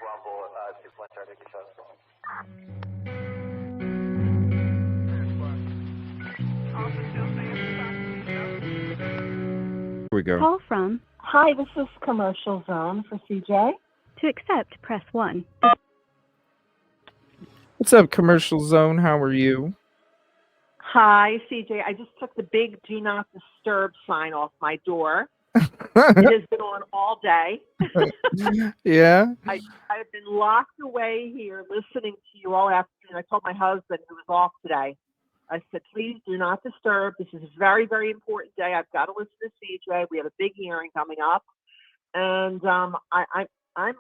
Here we go. Call from. Hi, this is Commercial Zone for CJ. To accept, press 1. What's up, Commercial Zone? How are you? Hi, CJ. I just took the big Do Not Disturb sign off my door. It has been on all day. Yeah. I've been locked away here listening to you all afternoon. I told my husband, who was off today, I said, please do not disturb. This is a very, very important day. I've got to listen to CJ. We have a big hearing coming up. And I'm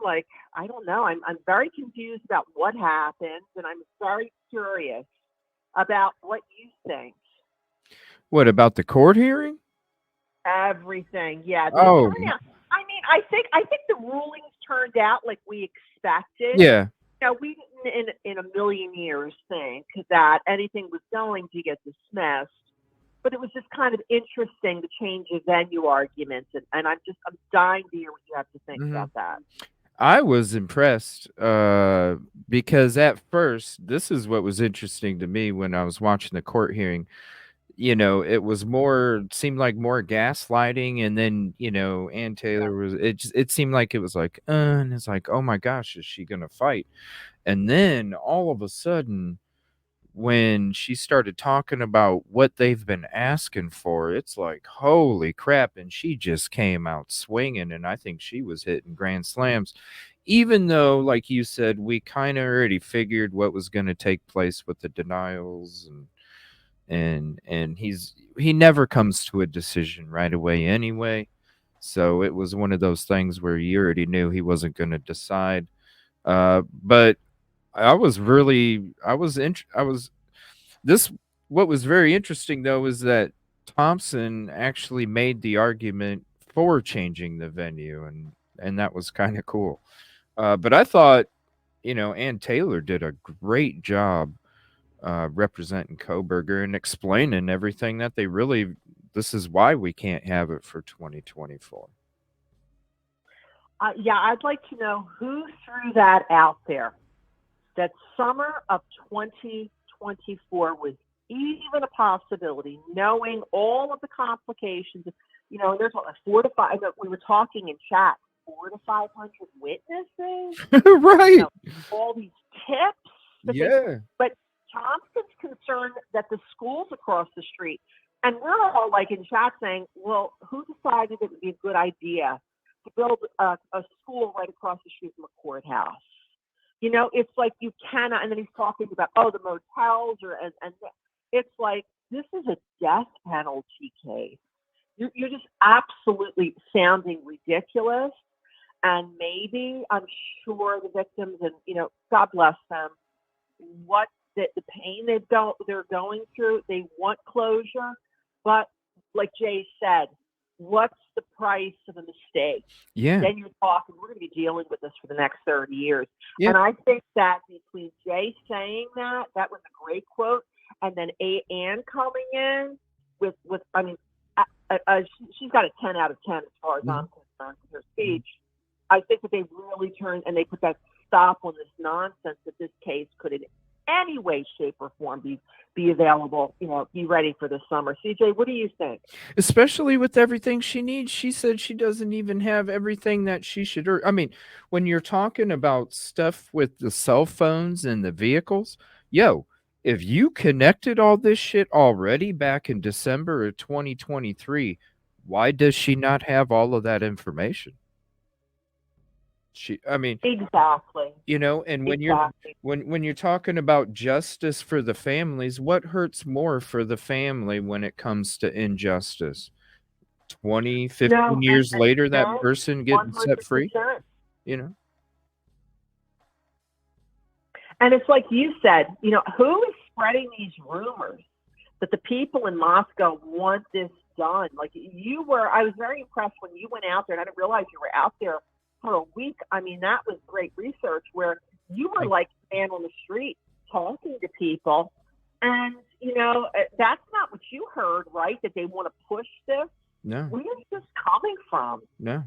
like, I don't know. I'm very confused about what happened. And I'm very curious about what you think. What about the court hearing? Everything. Yeah. Oh. I mean, I think the rulings turned out like we expected. Yeah. You know, we didn't in a million years think that anything was going to get dismissed, but it was just kind of interesting to change the venue arguments, and I'm dying to hear what you have to think about that. I was impressed because at first, this is what was interesting to me when I was watching the court hearing. You know, it was seemed like more gaslighting, and then Ann Taylor was. It seemed like it was like, and it's like, oh my gosh, is she gonna fight? And then all of a sudden, when she started talking about what they've been asking for, it's like, holy crap. And she just came out swinging. And I think she was hitting grand slams, even though, like you said, we kind of already figured what was going to take place with the denials. And he never comes to a decision right away anyway. So it was one of those things where you already knew he wasn't going to decide. But what was very interesting though is that Thompson actually made the argument for changing the venue, and that was kind of cool. But I thought, Ann Taylor did a great job representing Kohberger and explaining everything that this is why we can't have it for 2024. Yeah, I'd like to know who threw that out there. That summer of 2024 was even a possibility, knowing all of the complications. There's 4 to 5. We were talking in chat, 400 to 500 witnesses, right? All these tips. Yeah. But Thompson's concerned that the schools across the street, and we're all like in chat saying, well, who decided it would be a good idea to build a school right across the street from a courthouse? It's like you cannot, and then he's talking about, the motels, and it's like, this is a death penalty case. You're just absolutely sounding ridiculous. And maybe, I'm sure the victims, and, God bless them, what the pain they're going through, they want closure. But like Jay said, what's the price of a mistake? Yeah. Then you're talking, we're going to be dealing with this for the next 30 years. Yeah. And I think that between Jay saying that was a great quote, and then Ann coming in with she's got a 10 out of 10 as far as I'm concerned with her speech. I think that they really turned and they put that stop on this nonsense that this case could in any way, shape, or form be available, be ready for the summer. CJ, what do you think? Especially with everything she needs. She said she doesn't even have everything that she should. I mean, when you're talking about stuff with the cell phones and the vehicles, if you connected all this shit already back in December of 2023, why does she not have all of that information? Exactly. And when you're talking about justice for the families, what hurts more for the family when it comes to injustice? 20, 15 years later, that person getting 100%. Set free? And it's like you said, who is spreading these rumors that the people in Moscow want this done? Like I was very impressed when you went out there, and I didn't realize you were out there for a week. I mean, that was great research where you were like man on the street talking to people. And, that's not what you heard, right? That they want to push this. No. Where is this coming from? No.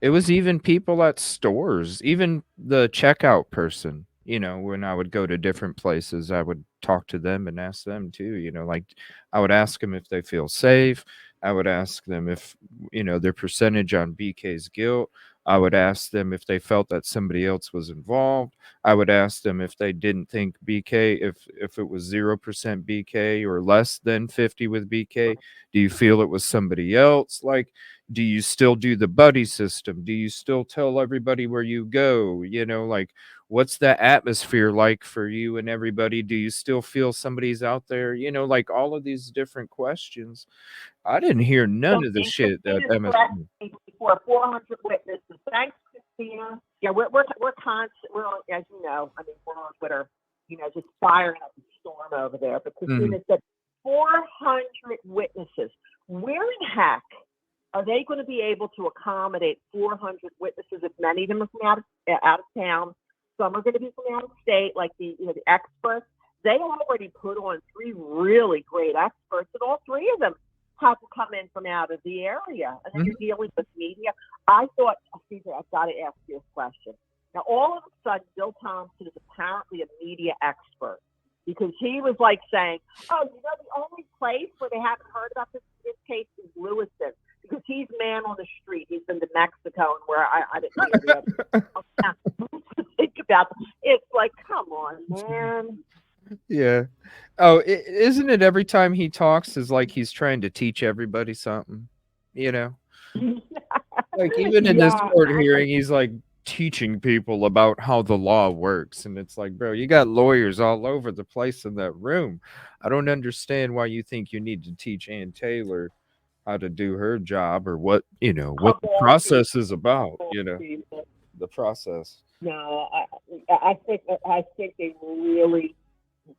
It was even people at stores, even the checkout person, when I would go to different places, I would talk to them and ask them too, like I would ask them if they feel safe. I would ask them if, their percentage on BK's guilt. I would ask them if they felt that somebody else was involved. I would ask them if they didn't think BK, if it was 0% BK or less than 50 with BK, do you feel it was somebody else? Like, do you still do the buddy system? Do you still tell everybody where you go? Like, what's the atmosphere like for you and everybody? Do you still feel somebody's out there? Like all of these different questions. I didn't hear So none of the shit that Christina's correct MSP. before 400 witnesses. Thanks, Christina. Yeah, we're constant. We're on, as you know. I mean, we're on Twitter. Just firing up the storm over there. But Mhm. Christina said 400 witnesses. Where in heck are they going to be able to accommodate 400 witnesses if many of them are from out of town? Some are going to be from out of state, like the experts. They already put on 3 really great experts, and all 3 of them have to come in from out of the area. And then Mhm. you're dealing with media. I thought, Caesar, I've got to ask you a question. Now, all of a sudden, Bill Thompson is apparently a media expert because he was like saying, oh, the only place where they haven't heard about this case is Lewiston because he's man on the street. He's been to Mexico and where I didn't think about it. It's like, come on, man. Yeah. Oh, isn't it every time he talks is like he's trying to teach everybody something? You know? Like even in this Yeah, court hearing, he's like teaching people about how the law works. And it's like, bro, you got lawyers all over the place in that room. I don't understand why you think you need to teach Ann Taylor how to do her job or what come the on, Steve. process is about, Steve. the process. No, I think they really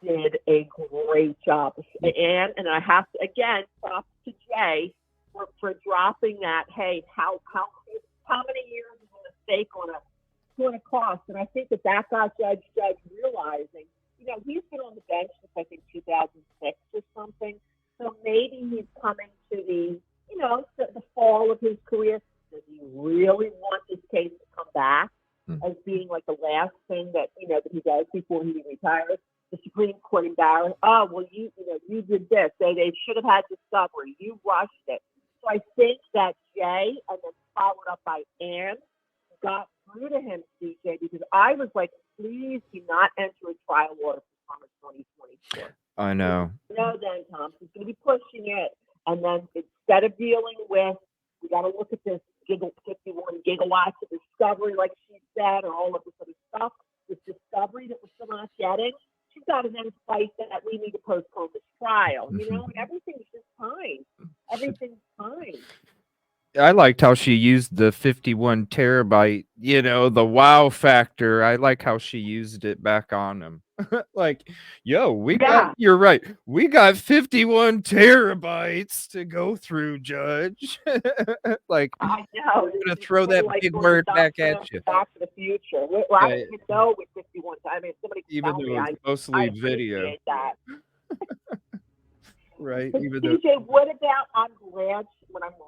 did a great job. And I have to again props to Jay for dropping that. Hey, how many years is a mistake going to cost? And I think that got Judge realizing, he's been on the bench since I think 2006 or something. So maybe he's coming to the fall of his career. Does he really want this case to come back as being like the last thing that that he does before he retires? The Supreme Court embarrassed. Oh, well, you did this. They should have had discovery. You rushed it. So I think that Jay, and then followed up by Ann, got through to him, CJ, because I was like, please do not enter a trial order for summer 2024. I know. Then Thompson's going to be pushing it. And then instead of dealing with, we got to look at this 51 gigawatts of discovery, like she said, or all of this other stuff, this discovery that we're still not getting. She's got to then fight that we need to postpone this trial. Everything's just fine. Everything's fine. I liked how she used the 51 terabyte, the wow factor. I like how she used it back on him. Like, yo, you're right. We got 51 terabytes to go through, Judge. Like, I know. I'm going to throw that big word back at you. Back to the Future. Well, I don't even know with 51. I mean, somebody can Even tell though me. it's mostly video. Appreciate that. Right? But Even though CJ, what about, I'm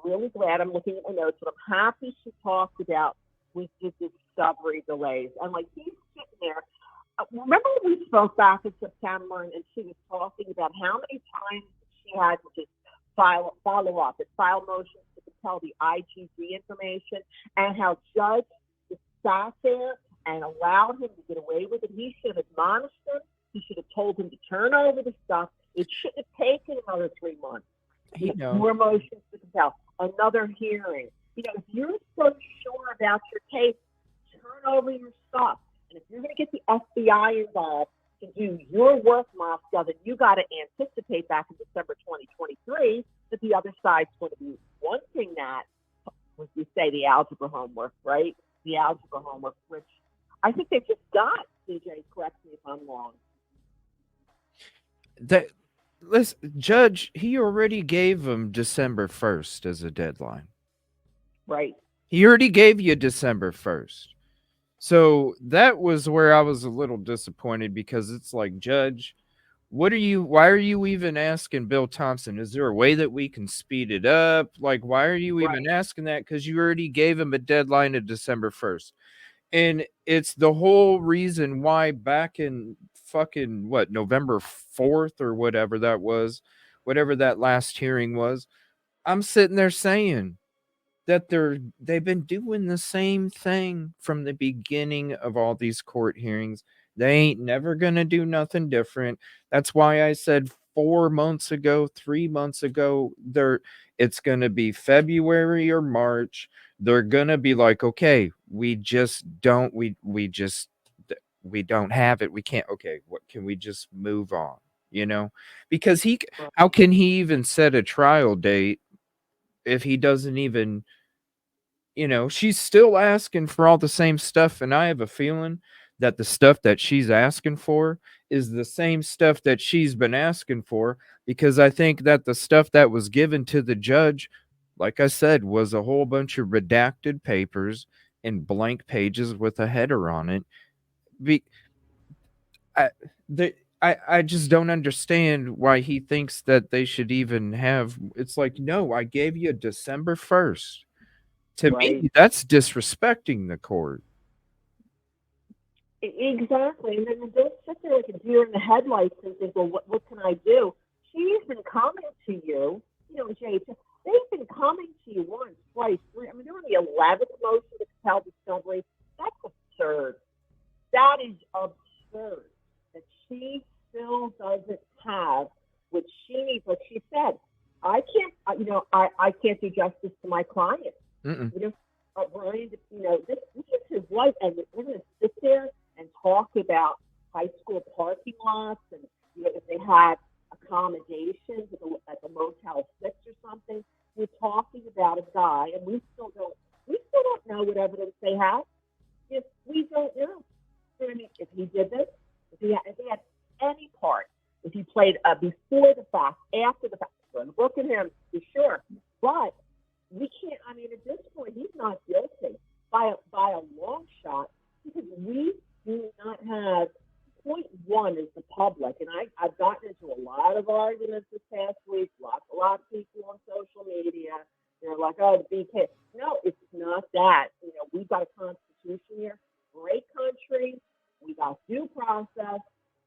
really glad I'm looking at my notes, but I'm happy she talked about with the discovery delays. And like, he's sitting there. Remember when we spoke back in September and she was talking about how many times she had to just follow up and file motions to tell the IGD information, and how Judge just sat there and allowed him to get away with it. He should have admonished him. He should have told him to turn over the stuff. It shouldn't have taken another 3 months. More motions to compel, another hearing. If you're so sure about your case, turn over your stuff. And if you're going to get the FBI involved to do your work, Moscow, then you got to anticipate back in December 2023 that the other side's going to be wanting that, as you say, the algebra homework, right? The algebra homework, which I think they've just got. CJ, correct me if I'm wrong. Listen, Judge, he already gave him December 1st as a deadline. Right. He already gave you December 1st. So that was where I was a little disappointed, because it's like, Judge, why are you even asking Bill Thompson? Is there a way that we can speed it up? Like, why are you even Right. asking that? Because you already gave him a deadline of December 1st. And it's the whole reason why back in fucking what, November 4th or whatever that was, whatever that last hearing was, I'm sitting there saying that they've been doing the same thing from the beginning of all these court hearings. They ain't never gonna do nothing different. That's why I said 4 months ago, 3 months ago, it's gonna be February or March. They're gonna be like, okay, we don't have it. We can't. Okay, what can we just move on? You know, because how can he even set a trial date if he doesn't even, she's still asking for all the same stuff. And I have a feeling that the stuff that she's asking for is the same stuff that she's been asking for, because I think that the stuff that was given to the judge, like I said, was a whole bunch of redacted papers and blank pages with a header on it. Be, I, I just don't understand why he thinks that they should even have. It's like, no, I gave you December 1st. To Right. me, that's disrespecting the court. Exactly. And then you don't sit there like a deer in the headlights and think, well, what can I do? She's been coming to you, Jay, they've been coming to you once, twice, three. I mean, they're on the 11th motion to compel discovery. That's absurd. That is absurd that she still doesn't have what she needs. Like she said, I can't, I can't do justice to my client. Mm-mm. Brian, this is his life, and we're going to sit there and talk about high school parking lots, and if they had accommodations at the Motel 6 or something. We're talking about a guy, and we still don't know what evidence they have. If we don't know, I mean, if he did this, if he had any part, if he played before the fact, after the fact, we're going to look at him for sure, but we can't. I mean, at this point, he's not guilty by a long shot, because we do not have. Point one is the public, and I've gotten into a lot of arguments this past week. A lot of people on social media, they're like, "Oh, the BK." No, it's not that. We've got a constitution here, great country. We got due process.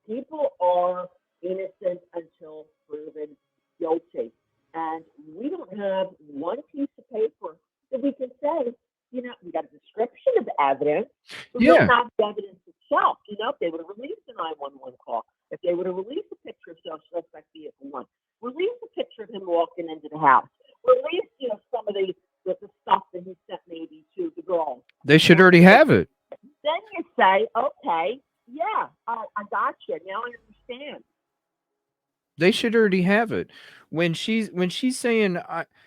People are innocent until proven guilty. And we don't have one piece of paper that we can say, we got a description of the evidence, but we Yeah. don't have the evidence itself. If they would have released the 911 call, if they would have released a picture of suspect vehicle one, released a picture of him walking into the house, released, some of the stuff that he sent maybe to the girl. They should already have it. Then you say, okay, yeah, I got you. Now I understand. They should already have it. When she's saying,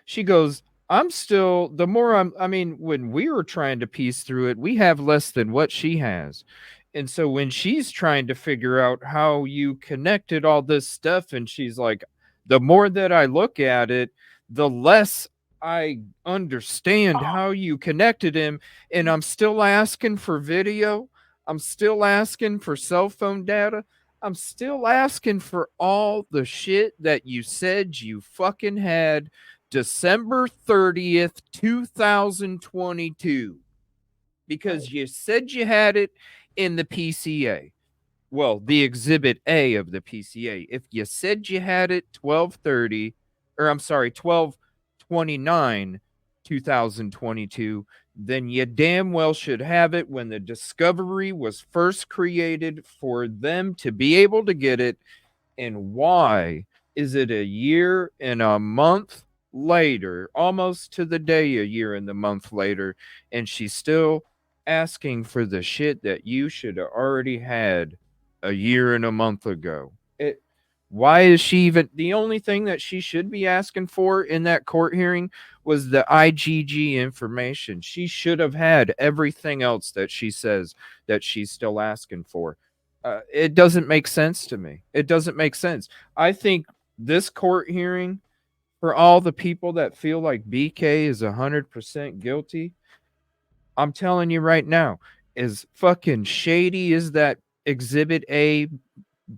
she goes, I'm still, the more I mean, when we were trying to piece through it, we have less than what she has. And so when she's trying to figure out how you connected all this stuff, and she's like, the more that I look at it, the less I understand how you connected him. And I'm still asking for video. I'm still asking for cell phone data. I'm still asking for all the shit that you said you fucking had December 30th, 2022. Because you said you had it in the PCA. Well, the exhibit A of the PCA. If you said you had it 12/30, or I'm sorry, 12/29, 2022, then you damn well should have it when the discovery was first created for them to be able to get it. And why is it a year and a month later, almost to the day, a year and a month later, and she's still asking for the shit that you should have already had a year and a month ago? Why is she even, the only thing that she should be asking for in that court hearing was the IGG information? She should have had everything else that she says that she's still asking for. It doesn't make sense to me. It doesn't make sense. I think this court hearing, for all the people that feel like BK is 100% guilty, I'm telling you right now, as fucking shady as that Exhibit A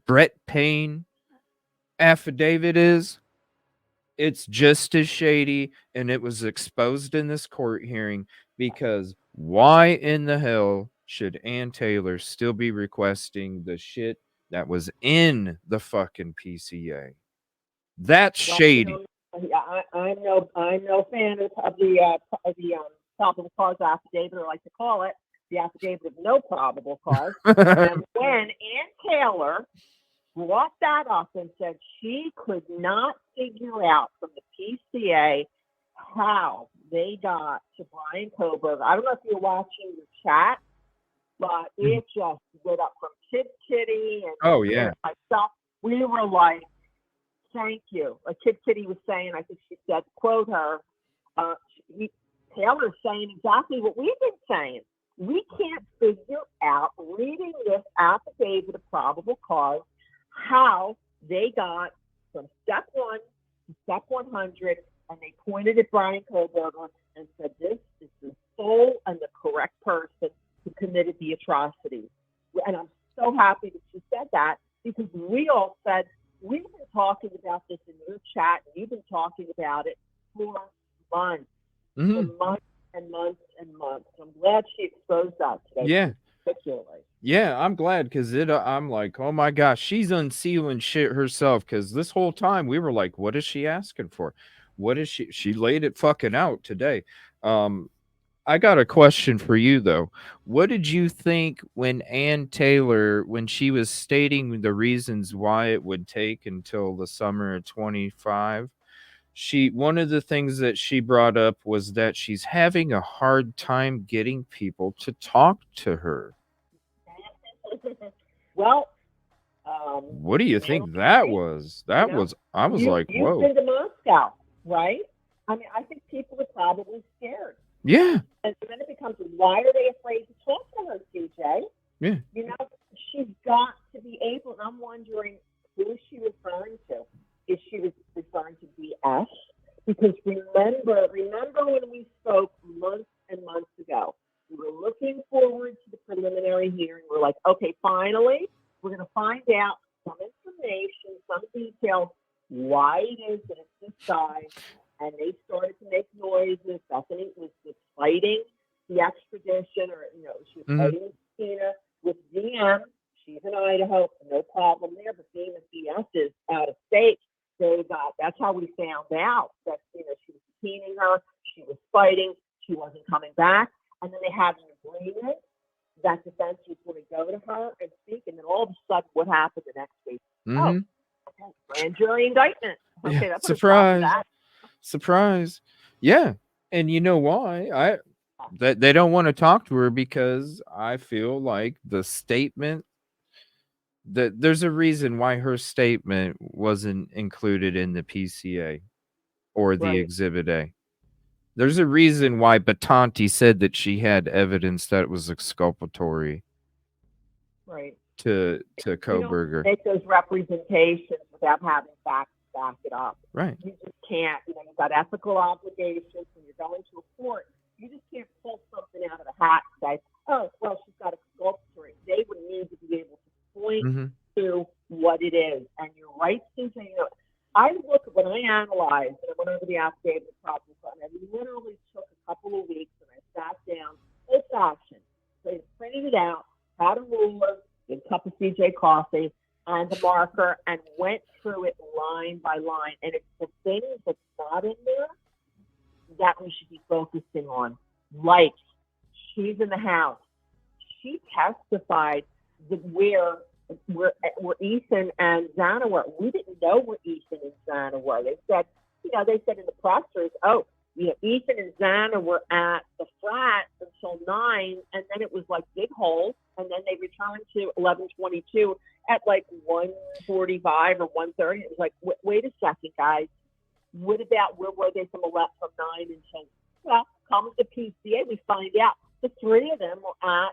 Brett Payne affidavit is, it's just as shady, and it was exposed in this court hearing, because why in the hell should Ann Taylor still be requesting the shit that was in the fucking PCA? That's Well, shady. I'm no fan of the probable cause affidavit, or like to call it the affidavit of no probable cause. And when Ann Taylor brought that up and said she could not figure out from the PCA how they got to Brian Kohberger. I don't know if you're watching the chat, but it just lit up from Kid Kitty Oh, and yeah. myself. We were like, thank you. Like Kid Kitty was saying, I think she said, quote her, Taylor's saying exactly what we've been saying. We can't figure out, reading this affidavit of probable cause, how they got from step 1 to step 100, and they pointed at Brian Kohberger and said, this is the sole and the correct person who committed the atrocities. And I'm so happy that she said that, because we all said, we've been talking about this in your chat, and you've been talking about it for months, for months and months and months. I'm glad she exposed that today. Yeah. Particularly. Yeah, I'm glad, because I'm like, oh my gosh, she's unsealing shit herself, because this whole time we were like, what is she asking for? What is she laid it fucking out today. I got a question for you though. What did you think when Ann Taylor, when she was stating the reasons why it would take until the summer of 25? One of the things that she brought up was that she's having a hard time getting people to talk to her. Well, What do you think that was? I was like, you've whoa. been to Moscow, right? I mean, I think people are probably scared. Yeah. And then it becomes, why are they afraid to talk to her, CJ? Yeah. You know, she's got to be able, and I'm wondering, who is she referring to? Is she referring to BS? Because remember when we spoke months and months ago, we were looking forward to the preliminary hearing. We're like, okay, finally, we're going to find out some information, some details, why it is that it's this guy. And they started to make noises. Bethany was fighting the extradition, or, she was fighting Christina with DM. She's in Idaho, no problem there. But being that BS is out of state, that's how we found out that, she was detaining her. She was fighting. She wasn't coming back. And then they had an agreement that defense was going to go to her and speak. And then all of a sudden, what happened the next week? Oh, okay, grand jury indictment. Okay, that's surprise. Yeah. And you know why? That they don't want to talk to her, because I feel like the statement, that there's a reason why her statement wasn't included in the PCA or the Exhibit A. There's a reason why Batanti said that she had evidence that was exculpatory. Right. To Kohberger. Make those representations without having facts to back it up. Right. You just can't. You've got ethical obligations when you're going to a court. You just can't pull something out of the hat and say, oh, well, she's got exculpatory. They would need to be able to point to what it is. And you're right, Susan. I look, when I analyzed and I went over the affidavit of probable cause, I literally took a couple of weeks and I sat down, old fashioned. So I printed it out, had a ruler, a cup of CJ coffee, and a marker, and went through it line by line. And it's the things that's not in there that we should be focusing on. Like, she's in the house. She testified that where Ethan and Xana were. We didn't know where Ethan and Xana were. They said, they said in the pressers, Ethan and Xana were at the flat until 9, and then it was like big holes, and then they returned to 11:22 at like 1:45 or 1:30. It was like, wait a second, guys. What about where were they from 9 until? Well, comes the PCA, we find out the three of them were at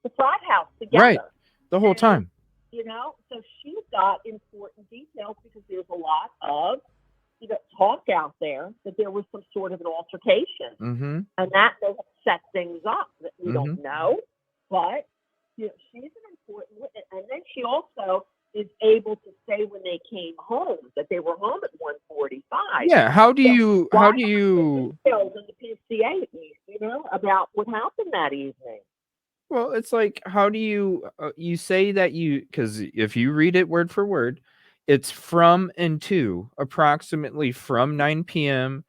the frat house together. Right, the whole time. So she's got important details, because there's a lot of talk out there that there was some sort of an altercation, and that may have set things up that we don't know. But she's an important witness, and then she also is able to say when they came home that they were home at 1:45. Yeah, how do So you why not the details in the PCA at least, about what happened that evening? well, it's like, how do you say that because if you read it word for word, it's from and to, approximately from 9 p.m.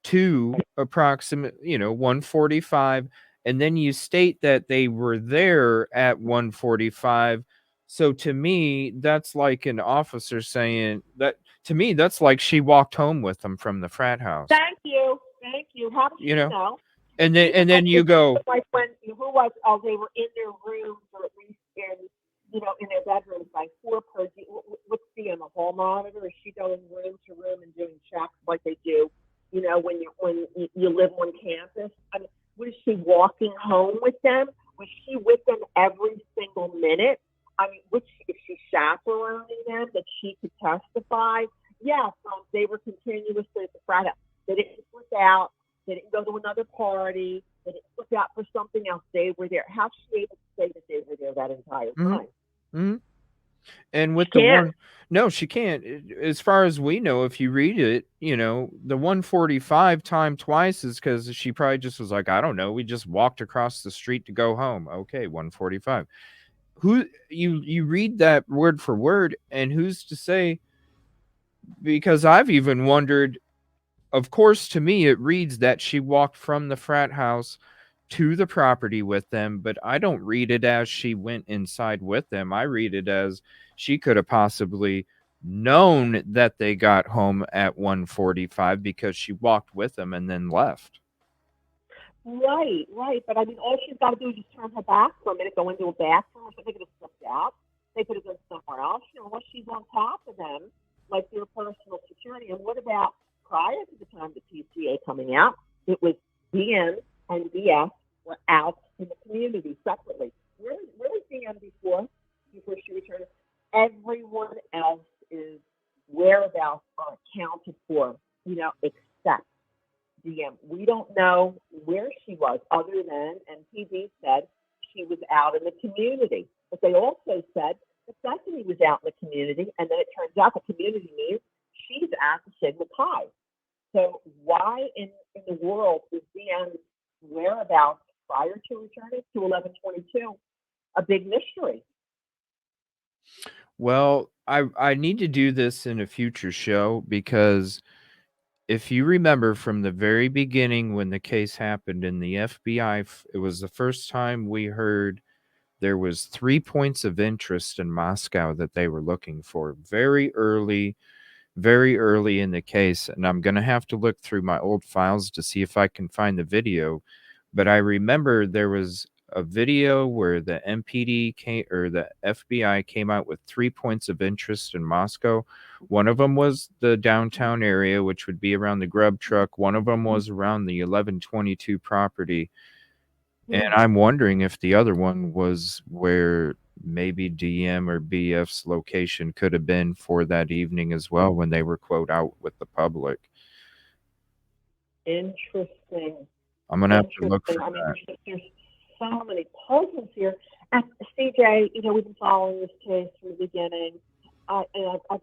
to approximate, 1:45, and then you state that they were there at 1:45. So to me, that's like an officer saying that to me, that's like she walked home with them from the frat house, Thank you. Thank you. How does you she know? know? And then She and was then you go, like when who was they were in their rooms or at least in their bedrooms by 4 per what's the on the hall monitor? Is she going room to room and doing checks like they do, when you live on campus? I mean, was she walking home with them? Was she with them every single minute? I mean, is she chaperoning them that she could testify? Yes, they were continuously at the frat house. They didn't slip out. They didn't go to another party. They didn't slip out for something else. They were there. How's she able to say that they were there that entire mhm, time? mhm. And She with the can't. one no, she can't. As far as we know, if you read it, the 1:45 time twice is because she probably just was like, "I don't know, we just walked across the street to go home." Okay, 1:45. Who you read that word for word, and who's to say, because I've even wondered, of course, to me, it reads that she walked from the frat house to the property with them, but I don't read it as she went inside with them. I read it as she could have possibly known that they got home at 1:45 because she walked with them and then left. Right, right. But I mean, all she's got to do is just turn her back for a minute, go into a bathroom, or something. They could have slipped out. They could have gone somewhere else. Unless she's on top of them, like their personal security. And what about prior to the time the PCA coming out? It was DM and BS were out in the community separately. Where was DM before she returned? Everyone else is whereabouts are accounted for, except DM. We don't know where she was other than NPD said she was out in the community. But they also said that Bethany was out in the community, and then it turns out the community means she's at the Sigma Pi. So why in the world is DM's whereabouts prior to returning to 1122 a big mystery? Well, I need to do this in a future show because if you remember from the very beginning when the case happened in the FBI, it was the first time we heard there was 3 points of interest in Moscow that they were looking for very early in the case, and I'm gonna have to look through my old files to see if I can find the video, but I remember there was a video where the MPD came or the FBI came out with 3 points of interest in Moscow. One of them was the downtown area, which would be around the grub truck. One of them was around the 1122 property, and I'm wondering if the other one was where maybe DM or BF's location could have been for that evening as well when they were, quote, "out with the public." Interesting. I'm gonna have to look Interesting. for I mean, that. there's so many puzzles here. And CJ, we've been following this case from the beginning. I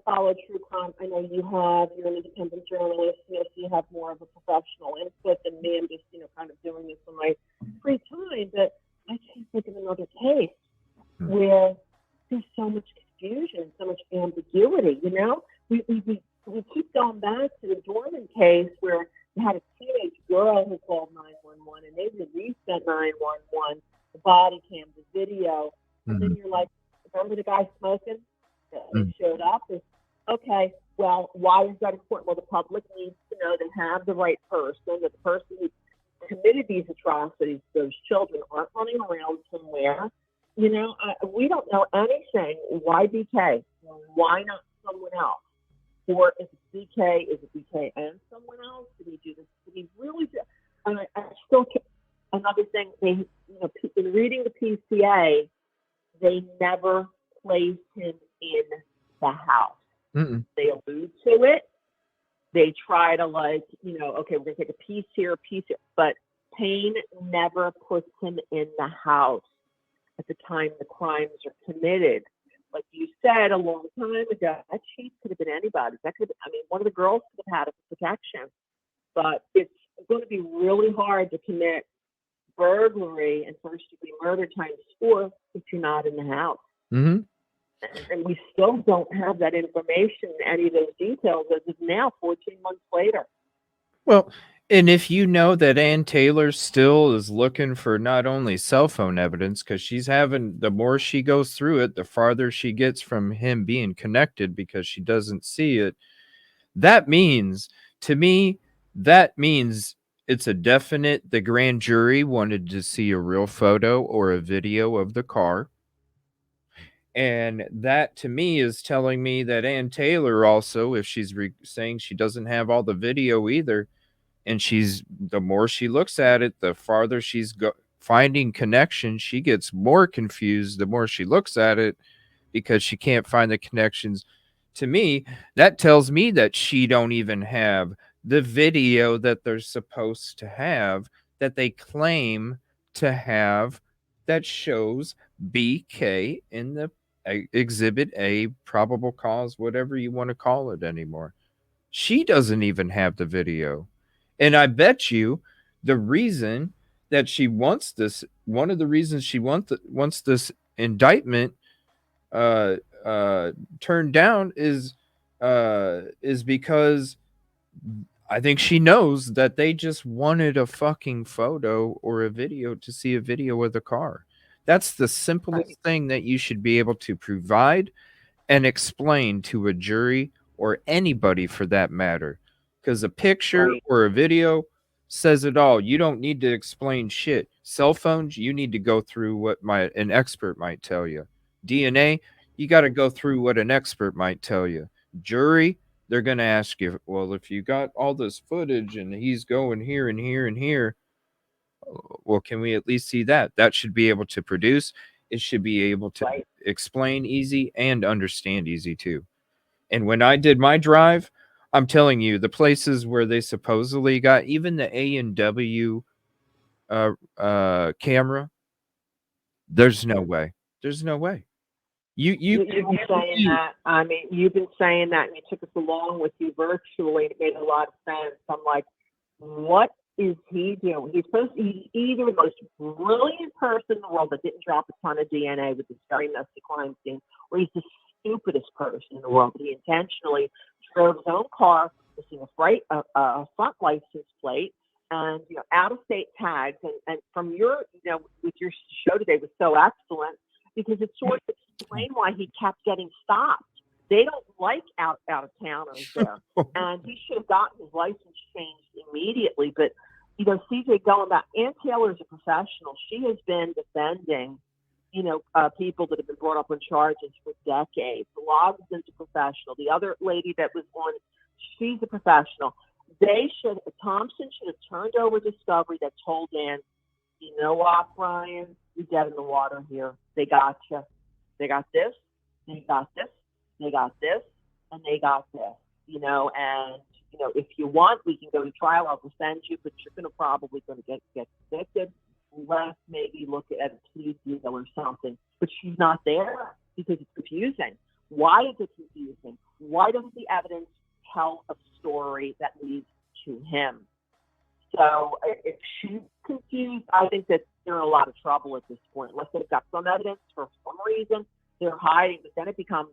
follow true crime. I know you have. You're an independent journalist. So you have more of a professional input than me. I'm just, kind of doing this in my free time. But I can't think of another case where there's so much confusion, so much ambiguity. We keep going back to the Dorman case where you had a teenage girl who called 911, and they released that 911, the body cam, the video, and then you're like, remember the guy smoking? They showed up. Okay, well, why is that important? Well, the public needs to know they have the right person, that the person who committed these atrocities, those children, aren't running around somewhere. We don't know anything. Why BK? Why not someone else? Or if it's BK, is it BK and someone else? Did he do this? Did he really do? And I still another thing. They, in reading the PCA, they never placed him in the house. They allude to it. They try to okay, we're gonna take a piece here, but Payne never puts him in the house at the time the crimes are committed. like you said a long time ago, that sheet could have been anybody's. That could have, I mean, one of the girls could have had it for protection. But it's going to be really hard to commit burglary and first-degree murder times 4 if you're not in the house. Mm-hmm. And we still don't have that information, any of those details, as of now, 14 months later. Well, and if you know that Ann Taylor still is looking for not only cell phone evidence, because she's having, the more she goes through it, the farther she gets from him being connected because she doesn't see it. That means, to me, that means it's a definite, the grand jury wanted to see a real photo or a video of the car. And that to me is telling me that Ann Taylor also, if she's saying she doesn't have all the video either, and she's, the more she looks at it, the farther she's finding connections, she gets more confused the more she looks at it because she can't find the connections. To me, that tells me that she don't even have the video that they're supposed to have, that they claim to have, that shows BK in the exhibit A, probable cause, whatever you want to call it anymore. She doesn't even have the video. And I bet you the reason that she wants this, one of the reasons she wants this indictment turned down is because I think she knows that they just wanted a fucking photo or a video to see a video of the car. That's the simplest thing that you should be able to provide and explain to a jury or anybody for that matter. Because a picture or a video says it all. You don't need to explain shit. Cell phones, you need to go through what an expert might tell you. DNA, you got to go through what an expert might tell you. Jury, they're going to ask you, well, if you got all this footage and he's going here and here and here, well, can we at least see that? That should be able to produce. It should be able to explain easy and understand easy too. And when I did my drive, I'm telling you, the places where they supposedly got even the A&W camera, there's no way. There's no way. You've been saying that. I mean, you've been saying that, and you took us along with you virtually. It made a lot of sense. I'm like, what is he doing? He's either the most brilliant person in the world that didn't drop a ton of DNA with this very messy crime scene, or he's the stupidest person in the world. He intentionally drove his own car, missing a front license plate, and out of state tags. And from your with your show today was so excellent because it sort of explained why he kept getting stopped. They don't like out of towners there, and he should have gotten his license changed immediately. But CJ, going back, Ann Taylor is a professional. She has been defending people that have been brought up on charges for decades. Logsden's a professional. The other lady that was on, she's a professional. Thompson should have turned over discovery that told Ann, you know what, Brian, you're dead in the water here. They got you. They got this. They got this. They got this. And they got this. And if you want, we can go to trial. I'll defend you, but you're probably going to get convicted. Let's maybe look at a plea deal or something. But she's not there because it's confusing. Why is it confusing? Why doesn't the evidence tell a story that leads to him? So if she's confused, I think that they're in a lot of trouble at this point. Unless they've got some evidence for some reason, they're hiding. But then it becomes,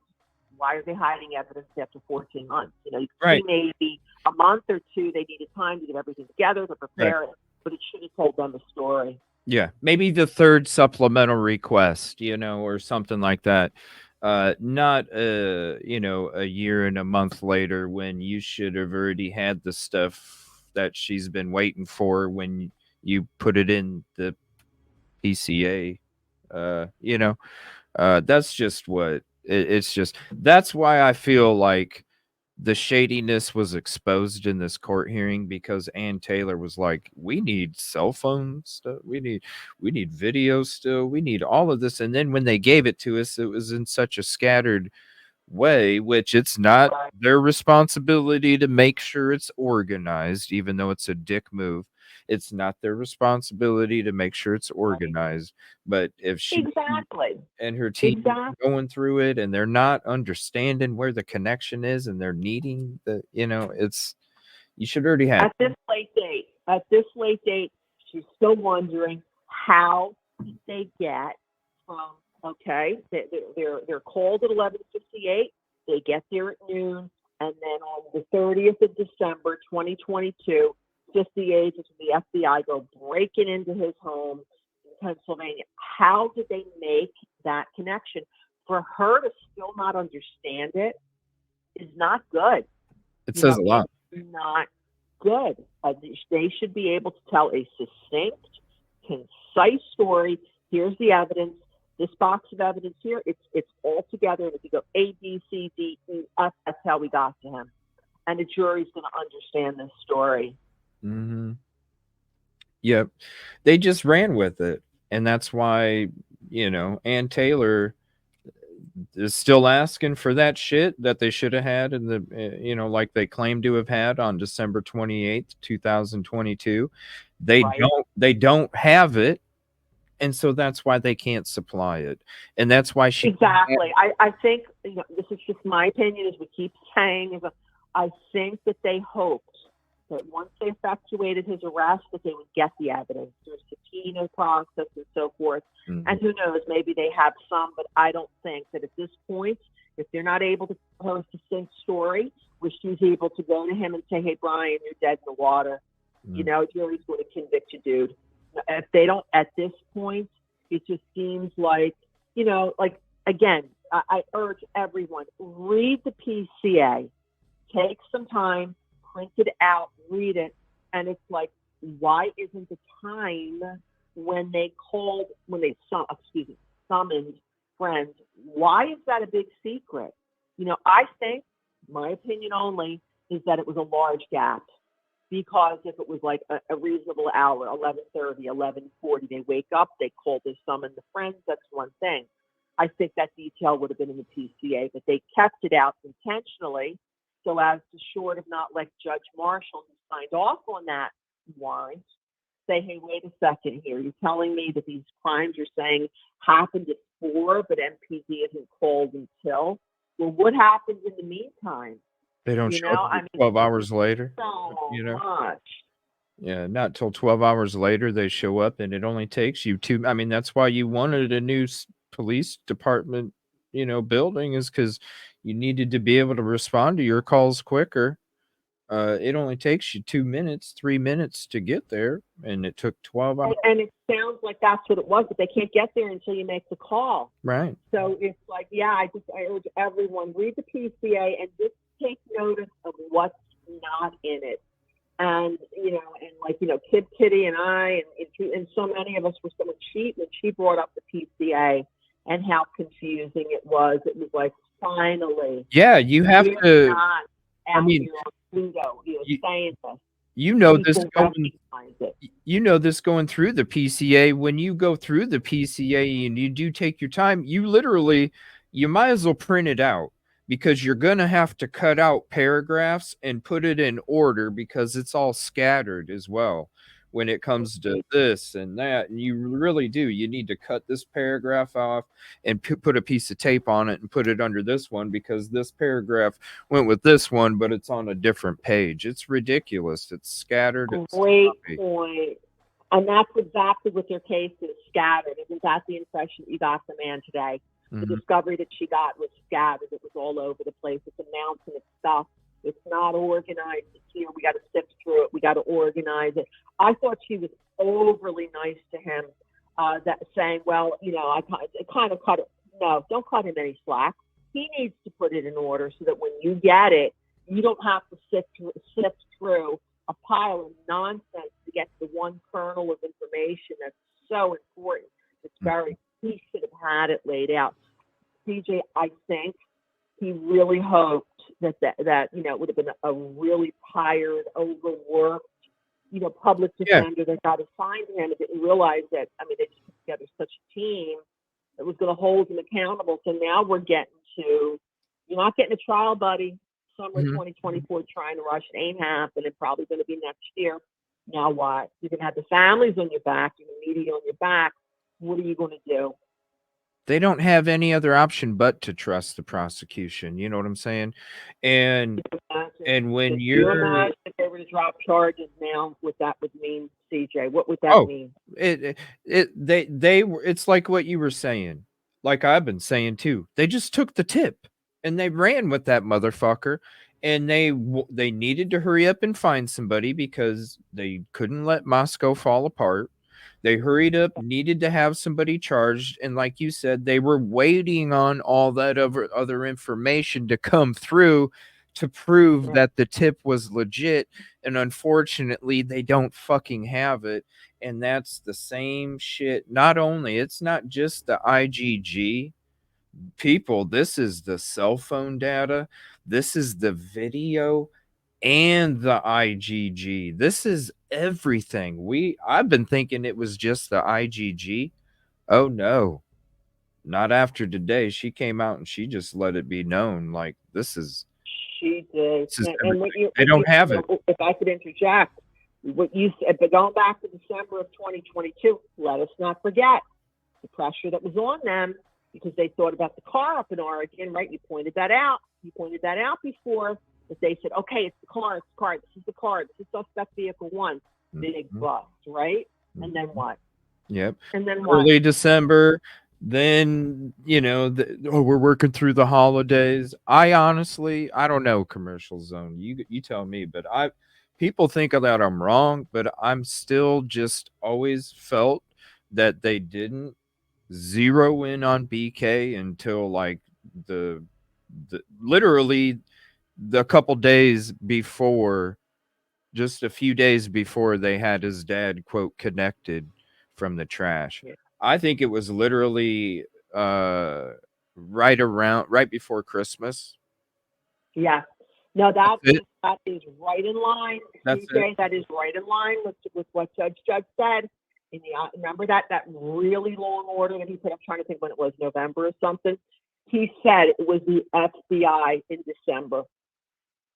why are they hiding evidence after 14 months? You can see maybe a month or two, they needed time to get everything together, to prepare it, but it should have told them a story. Yeah, maybe the third supplemental request, or something like that. Not a year and a month later when you should have already had the stuff that she's been waiting for when you put it in the PCA. That's just what it's just. That's why I feel like the shadiness was exposed in this court hearing, because Ann Taylor was like, we need cell phone stuff. We need video still. We need all of this. And then when they gave it to us, it was in such a scattered way, which it's not their responsibility to make sure it's organized, even though it's a dick move. It's not their responsibility to make sure it's Right. organized. But if she Exactly. and her team Exactly. going through it and they're not understanding where the connection is and they're needing the, it's, you should already have. At this late date, she's still wondering how did they get from, okay, they're called at 11:58, they get there at noon, and then on the 30th of December 2022, 50 agents of the FBI go breaking into his home in Pennsylvania. How did they make that connection? For her to still not understand it is not good. It says a lot. It's not good. They should be able to tell a succinct, concise story. Here's the evidence. This box of evidence here, it's all together. And if you go A, B, C, D, E, F, that's how we got to him. And the jury's going to understand this story. Mm-hmm. Yep. They just ran with it. And that's why, Ann Taylor is still asking for that shit that they should have had in the, like they claim to have had on December 28th, 2022. They don't have it. And so that's why they can't supply it. And that's why she. Exactly. I think, this is just my opinion, as we keep saying, I think that they hoped that once they effectuated his arrest, that they would get the evidence through subpoena process and so forth. Mm-hmm. And who knows, maybe they have some, but I don't think that at this point, if they're not able to post a succinct story, where she's able to go to him and say, hey, Brian, you're dead in the water. Mm-hmm. Jury's going to convict you, dude. If they don't, at this point, it just seems like, again, I urge everyone, read the PCA, take some time, print it out, read it. And it's like, why isn't the time when they summoned friends, why is that a big secret? I think, my opinion only, is that it was a large gap. Because if it was like a reasonable hour, 11:30, 11:40, they wake up, they call, they summon the friends, that's one thing. I think that detail would have been in the PCA, but they kept it out intentionally so as to, short of not let Judge Marshall, who signed off on that warrant, say, hey, wait a second here. You're telling me that these crimes you're saying happened at 4, but MPD isn't called until? Well, what happens in the meantime? They don't show up 12 hours later. So much. Yeah, not till 12 hours later they show up, and it only takes you 2. I mean, that's why you wanted a new police department, building, is because you needed to be able to respond to your calls quicker. It only takes you 2 minutes, 3 minutes to get there, and it took 12 hours. And it sounds like that's what it was, but they can't get there until you make the call. Right. So it's like, I urge everyone, read the PCA and just take notice of what's not in it. And, Kid Kitty and I, and so many of us were so cheap when she brought up the PCA and how confusing it was. It was like, finally. Yeah, you have to. I mean, Pluto, saying this. This going through the PCA. When you go through the PCA and you do take your time, you might as well print it out, because you're going to have to cut out paragraphs and put it in order, because it's all scattered as well when it comes to this and that. And you really do. You need to cut this paragraph off and put a piece of tape on it and put it under this one, because this paragraph went with this one, but it's on a different page. It's ridiculous. It's scattered. Great point. And that's exactly what their case is, scattered. Isn't that the impression that you got from Ann today? The mm-hmm. discovery that she got was scattered. It was all over the place. It's announcing its stuff. It's not organized. It's here. We got to sift through it. We got to organize it. I thought she was overly nice to him, that saying, well, I kind of cut it. No, don't cut him any slack. He needs to put it in order so that when you get it, you don't have to sift through a pile of nonsense to get the one kernel of information that's so important. It's very, he should have had it laid out. CJ, I think he really hoped that it would have been a really tired, overworked, public defender that got assigned to him and didn't realize that, they just put together such a team that was going to hold him accountable. So now we're getting to, you're not getting a trial, buddy. Summer 2024 trying to rush it ain't happening. Probably going to be next year. Now what? You're going to have the families on your back, you're going to media on your back. What are you going to do? They don't have any other option but to trust the prosecution. You know what I'm saying? And when Could you you're imagine if they were to drop charges now, what that would mean, CJ? What would that oh, mean? they were, it's like what you were saying, like I've been saying too. They just took the tip and they ran with that motherfucker, and they needed to hurry up and find somebody because they couldn't let Moscow fall apart. They hurried up, needed to have somebody charged, and like you said, they were waiting on all that other information to come through to prove that the tip was legit, and unfortunately they don't fucking have it. And that's the same shit. Not only, it's not just the IgG people, this is the cell phone data, this is the video, and the IgG. This is everything. I've been thinking it was just the IgG. Oh no. Not after today. She came out and she just let it be known, like, She did. this is And everything. They don't have it. if I could interject, what you said, but going back to December of 2022, let us not forget the pressure that was on them because they thought about the car up in Oregon, right? You pointed that out. You pointed that out before, that they said, okay, it's the car, it's the car, this is the car, this is suspect vehicle one. Big bust, right? And then what? Yep. And then what? Early December. Then, we're working through the holidays. I don't know, Commercial Zone. You tell me, but people think that I'm wrong, but I'm still just always felt that they didn't zero in on BK until like the literally the couple days before, just a few days before they had his dad, quote, connected from the trash. Yeah. I think it was literally right before Christmas. Yeah. No, that is right in line. CJ, that is right in line with what Judge said. Remember that really long order that he put? I'm trying to think when it was, November or something. He said it was the FBI in December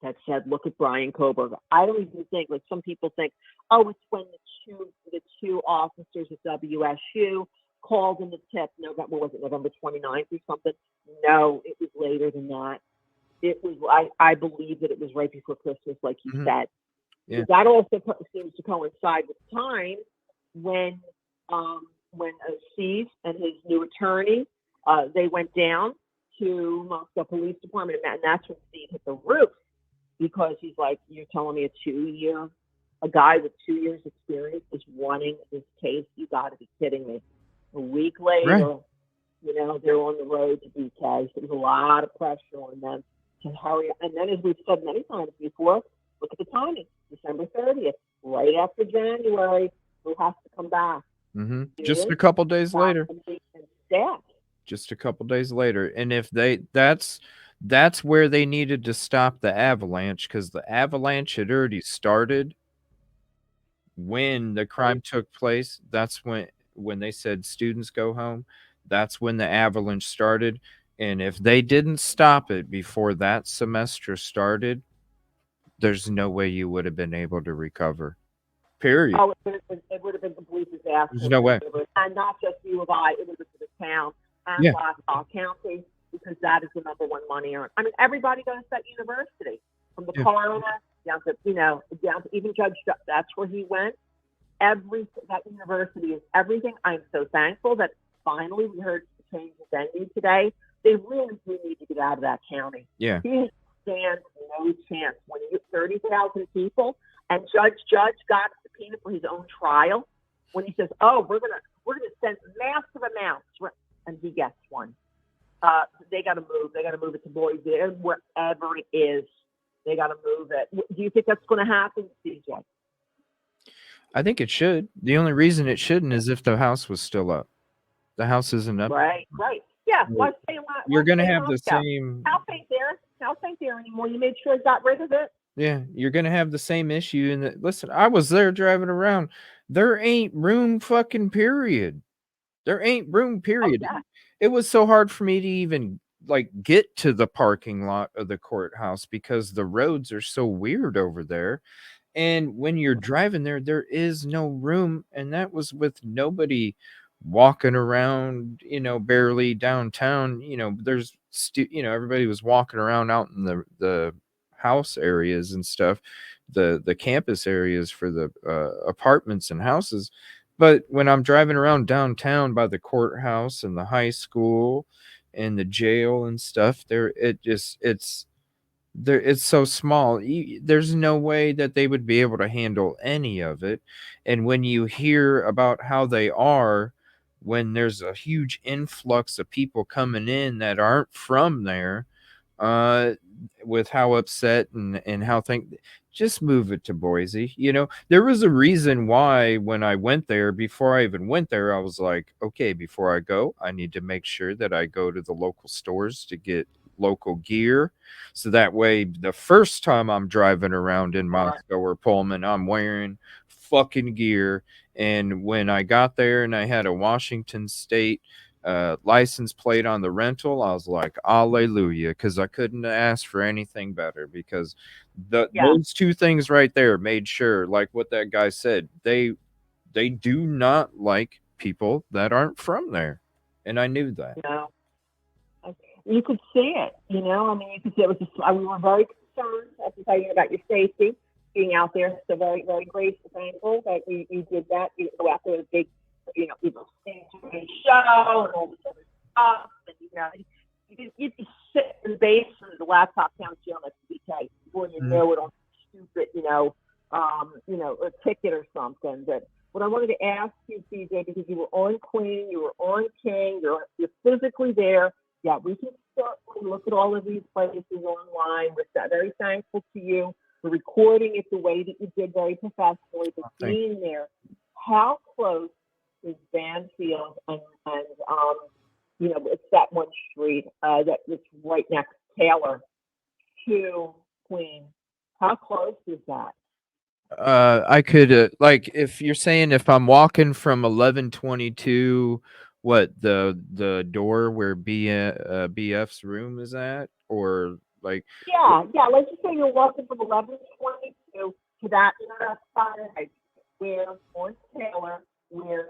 that said, look at Brian Kohberger. I don't even think, like some people think, oh, it's when the two officers at WSU called in the tip. November, was it November 29th or something? No, it was later than that. It was, I believe that it was right before Christmas, like you said. Yeah. That also seems to coincide with the time when Steve and his new attorney, they went down to Moscow Police Department, and that's when Steve hit the roof, because he's like, you're telling me a guy with 2 years experience is wanting this case? You got to be kidding me. A week later, right. They're on the road to BK. So there's a lot of pressure on them to hurry up. And then, as we've said many times before, look at the timing. December 30th, right after January, who has to come back? Mm-hmm. Just a couple days later. Staff. Just a couple days later. And if that's where they needed to stop the avalanche, because the avalanche had already started when the crime took place. That's when they said students go home. That's when the avalanche started. And if they didn't stop it before that semester started, there's no way you would have been able to recover. Period. Oh, it would have been complete disaster. There's no way. And not just U of I, it would have been for the town and Blackhawk County, because that is the number one money earner. I mean, everybody goes to that university, from the coroner down to, down to even Judge. That's where he went. That university is everything. I'm so thankful that finally we heard the change of venue today. They really do need to get out of that county. Yeah. He stands no chance when you get 30,000 people. And Judge got a subpoena for his own trial when he says, "Oh, we're gonna send massive amounts," and he gets one. They got to move. They got to move it to Boise, wherever it is. They got to move it. Do you think that's going to happen, CJ? I think it should. The only reason it shouldn't is if the house was still up. The house isn't up. Right. Yeah. You're going to have the same. House ain't there anymore. You made sure it got rid of it. Yeah, you're going to have the same issue. And listen, I was there driving around. There ain't room fucking period. There ain't room period. Oh, yeah. It was so hard for me to even get to the parking lot of the courthouse because the roads are so weird over there. And when you're driving there, there is no room, and that was with nobody walking around, barely downtown. There's everybody was walking around out in the house areas and stuff, the campus areas for the apartments and houses. But when I'm driving around downtown by the courthouse and the high school and the jail and stuff, it's so small. There's no way that they would be able to handle any of it. And when you hear about how they are, when there's a huge influx of people coming in that aren't from there, uh, with how upset and how just move it to Boise. There was a reason why when I went there, before I even went there, I was like, okay, before I go, I need to make sure that I go to the local stores to get local gear. So that way, the first time I'm driving around in Right. Moscow or Pullman, I'm wearing fucking gear. And when I got there and I had a Washington State license plate on the rental, I was like, hallelujah, because I couldn't ask for anything better, because Yeah. those two things right there made sure, like what that guy said, they do not like people that aren't from there. And I knew that. You know, you could see it. I mean, you could see it was. We were very concerned. I can tell you about your safety being out there. So very, very grateful, thankful that you did that. You go out there with a big, stage and show and all this other stuff, and you'd be sitting in the basement of the laptop counter at the BK before you know it on stupid, a ticket or something. But what I wanted to ask you, CJ, because you were on Queen, you were on King, you're physically there. Yeah, we can certainly look at all of these places online. We're very thankful to you for recording it the way that you did, very professionally, but being there. How close is Banfield and it's that one street that is right next to Taylor to Queen? How close is that? I could like, if you're saying if I'm walking from 1122, what the door where BF's room is at, or like Yeah. Let's just say you're walking from 1122 to that fire hydrant where on Taylor, where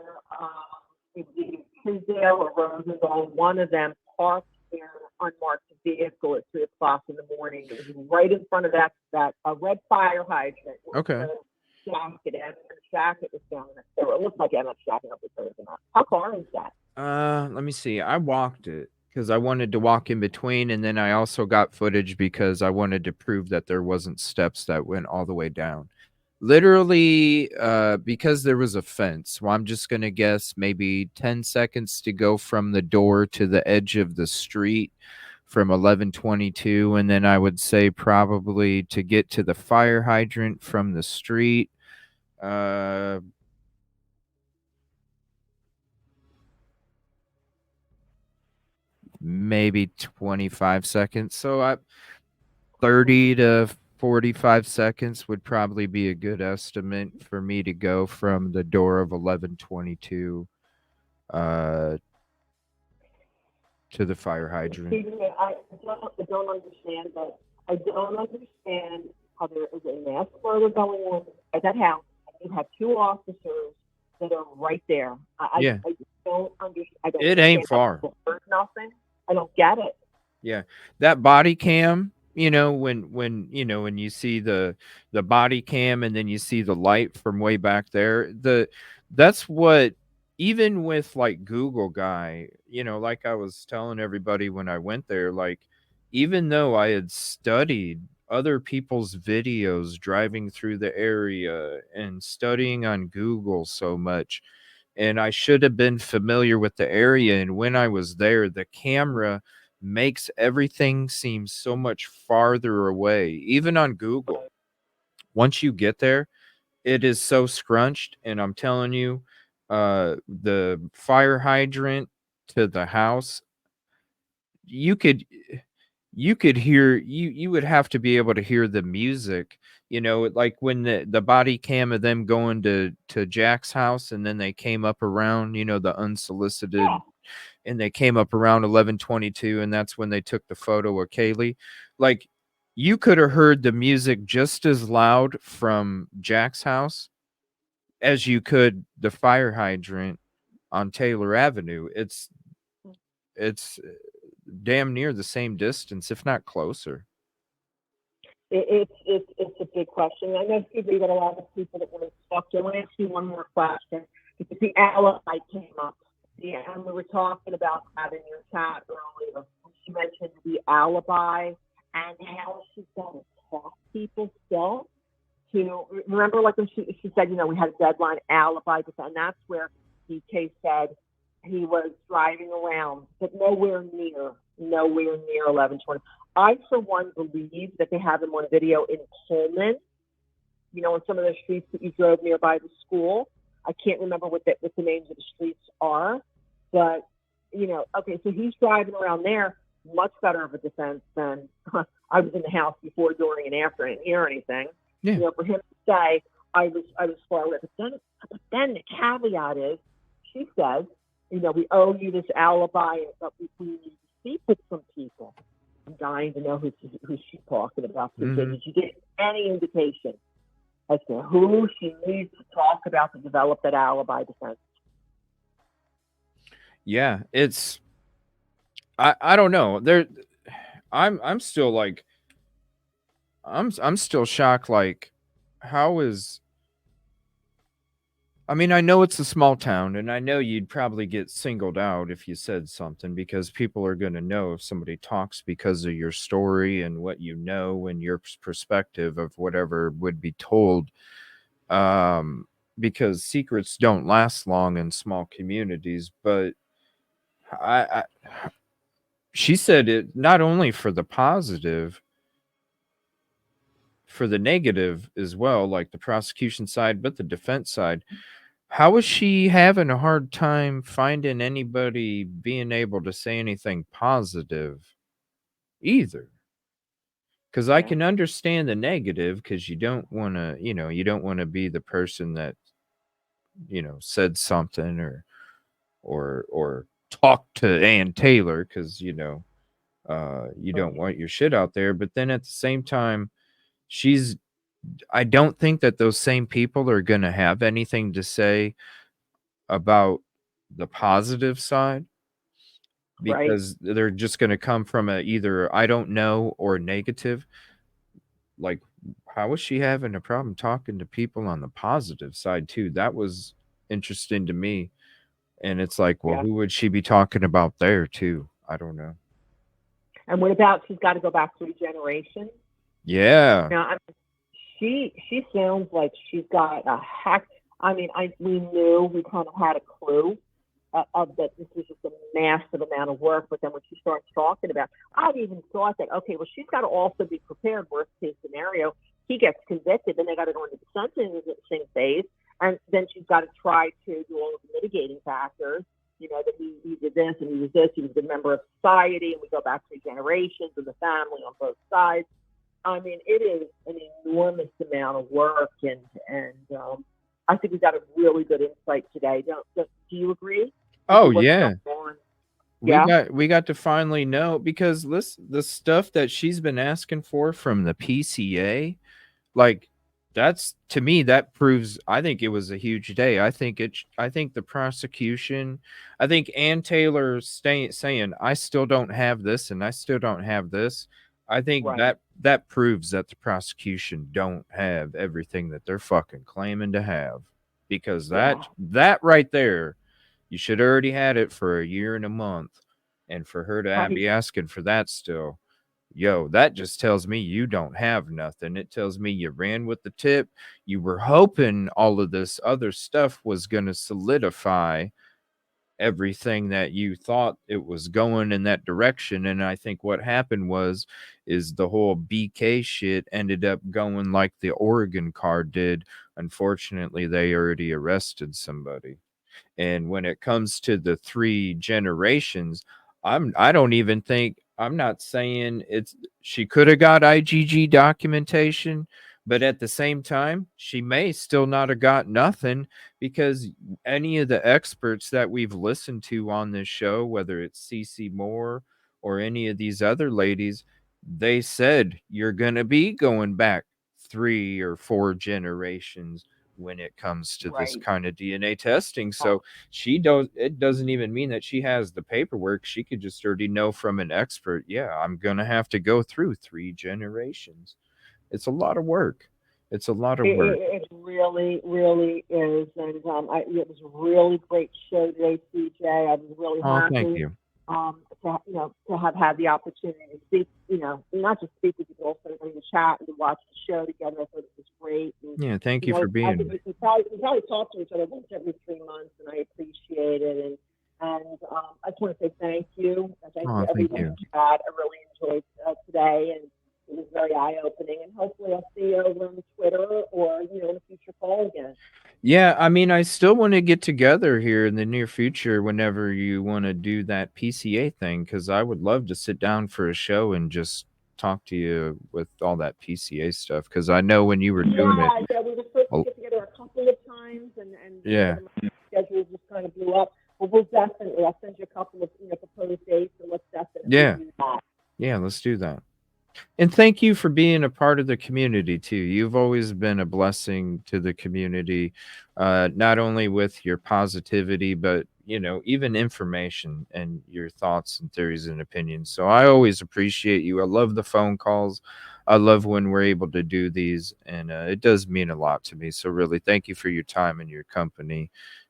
Tisdale or Rosenthal, one of them parked their unmarked vehicle at 3:00 in the morning. It was right in front of that red fire hydrant. okay. Emmett's jacket was down there. So it looked like Emmett's jacket up there. How far is that? Let me see. I walked it because I wanted to walk in between, and then I also got footage because I wanted to prove that there wasn't steps that went all the way down. Literally, because there was a fence. Well, I'm just gonna guess maybe 10 seconds to go from the door to the edge of the street from 1122, and then I would say probably to get to the fire hydrant from the street. Maybe 25 seconds. So 30 to 45 seconds would probably be a good estimate for me to go from the door of 1122 uh, to the fire hydrant. I don't understand that. I don't understand how there is a mass murder going on at that house. You have two officers that are right there. I just don't understand. It ain't far. Nothing. I don't get it. Yeah, that body cam. When you see the body cam and then you see the light from way back there, that's what, even with like Google guy, like I was telling everybody when I went there, like, even though I had studied other people's videos driving through the area and studying on Google so much, and I should have been familiar with the area, and when I was there, the camera makes everything seem so much farther away, even on Google. Once you get there, it is so scrunched, and I'm telling you, the fire hydrant to the house, you could hear, you would have to be able to hear the music, like when the body cam of them going to Jack's house, and then they came up around, the unsolicited, and they came up around 1122, and that's when they took the photo of Kaylee. Like, you could have heard the music just as loud from Jack's house as you could the fire hydrant on Taylor Avenue. It's damn near the same distance, if not closer. It's a big question. I know, Steve, we got a lot of people that want to talk to. I want to ask you one more question because the alibi came up. Yeah, and we were talking about that in your chat earlier. She mentioned the alibi and how she's got to talk people still to remember, like when she said, we had a deadline alibi, and that's where DK said he was driving around, but nowhere near 11:20. I, for one, believe that they have him on video in Pullman, in some of the streets that you drove nearby the school. I can't remember what the names of the streets are, but, okay, so he's driving around there, much better of a defense than I was in the house before, during, and after. I didn't hear anything. Yeah. For him to say I was far away. But then the caveat is, she says, we owe you this alibi, but we need to speak with some people. I'm dying to know who she's talking about. Mm-hmm. Did you get any indication as to who she needs to talk about to develop that alibi defense? Yeah, it's I don't know. I'm still like I'm still shocked, like, how is I mean, I know it's a small town, and I know you'd probably get singled out if you said something because people are going to know if somebody talks because of your story and what you know and your perspective of whatever would be told. Because secrets don't last long in small communities, but I she said it not only for the positive, for the negative as well, like the prosecution side, but the defense side. How is she having a hard time finding anybody being able to say anything positive either? Because I can understand the negative because you don't want to, you don't want to be the person that, said something or talked to Ann Taylor because, you don't want your shit out there. But then at the same time, I don't think that those same people are going to have anything to say about the positive side because they're just going to come from either I don't know or negative. Like, how is she having a problem talking to people on the positive side too? That was interesting to me. And it's like, well, who would she be talking about there too? I don't know. And what about she's got to go back 3 generations? Yeah. Now, she sounds like she's got a hack. I mean, we knew, we kind of had a clue of that this was just a massive amount of work. But then when she starts talking about, I'd even thought that, okay, well, she's got to also be prepared. Worst case scenario, he gets convicted, then they got to go into the sentencing phase, and then she's got to try to do all of the mitigating factors. That he did this and he was this. He was a member of society, and we go back 3 generations of the family on both sides. I mean, it is an enormous amount of work, and I think we got a really good insight today. Do you agree? Oh yeah. We got to finally know, because the stuff that she's been asking for from the PCA, like, that's, to me, that proves, I think it was a huge day. I think the prosecution, I think Ann Taylor saying I still don't have this and I still don't have this. I think that proves that the prosecution don't have everything that they're fucking claiming to have, because that right there, you should already had it for a year and a month, and for her to be asking for that still. Yo, that just tells me you don't have nothing. It tells me you ran with the tip. You were hoping all of this other stuff was going to solidify everything that you thought it was going in that direction. And I think what happened is the whole BK shit ended up going like the Oregon car did. Unfortunately, they already arrested somebody. And when it comes to the 3 generations, I don't even think, I'm not saying she could have got IGG documentation, but at the same time, she may still not have got nothing, because any of the experts that we've listened to on this show, whether it's CC Moore or any of these other ladies, they said you're going to be going back 3 or 4 generations when it comes to this Right. kind of DNA testing. So it doesn't even mean that she has the paperwork. She could just already know from an expert, yeah, I'm going to have to go through 3 generations. It's a lot of work. It's a lot of work. It really, really is, and it was a really great show today, CJ. I was really Oh, thank happy you. to have had the opportunity to speak, not just speak with you, but also to chat and to watch the show together. I thought it was great. And, Yeah, thank you for I being think here. we probably talk to each other once every 3 months, and I appreciate it. And I just want to say thank you. Thank you Oh, to thank everyone in you. the chat. I really enjoyed today, and it was very eye-opening. And hopefully I'll see you over on Twitter or, in a future call again. Yeah, I mean, I still want to get together here in the near future whenever you want to do that PCA thing, because I would love to sit down for a show and just talk to you with all that PCA stuff. Because I know when you were doing it, Yeah, we were supposed to oh, get together a couple of times, and yeah, my schedule just kind of blew up. But we'll definitely, I'll send you a couple of, proposed dates, and let's definitely yeah, do that. yeah, let's do that. And thank you for being a part of the community too. You've always been a blessing to the community, not only with your positivity, but even information and your thoughts and theories and opinions. So I always appreciate you. I love the phone calls. I love when we're able to do these, and it does mean a lot to me. So really, thank you for your time and your company,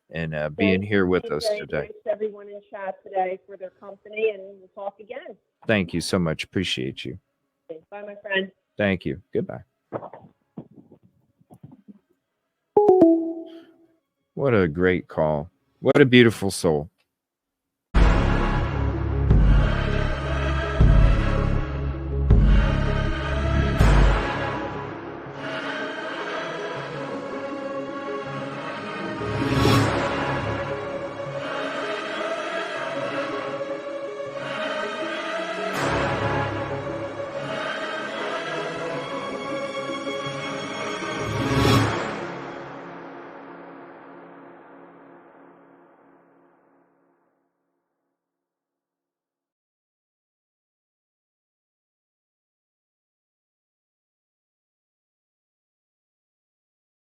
and being Thank you, here with us CJ. today. Thanks to everyone in chat today for their company, and we'll talk again. Thank you so much. Appreciate you. Bye, my friend. Thank you. Goodbye. What a great call. What a beautiful soul.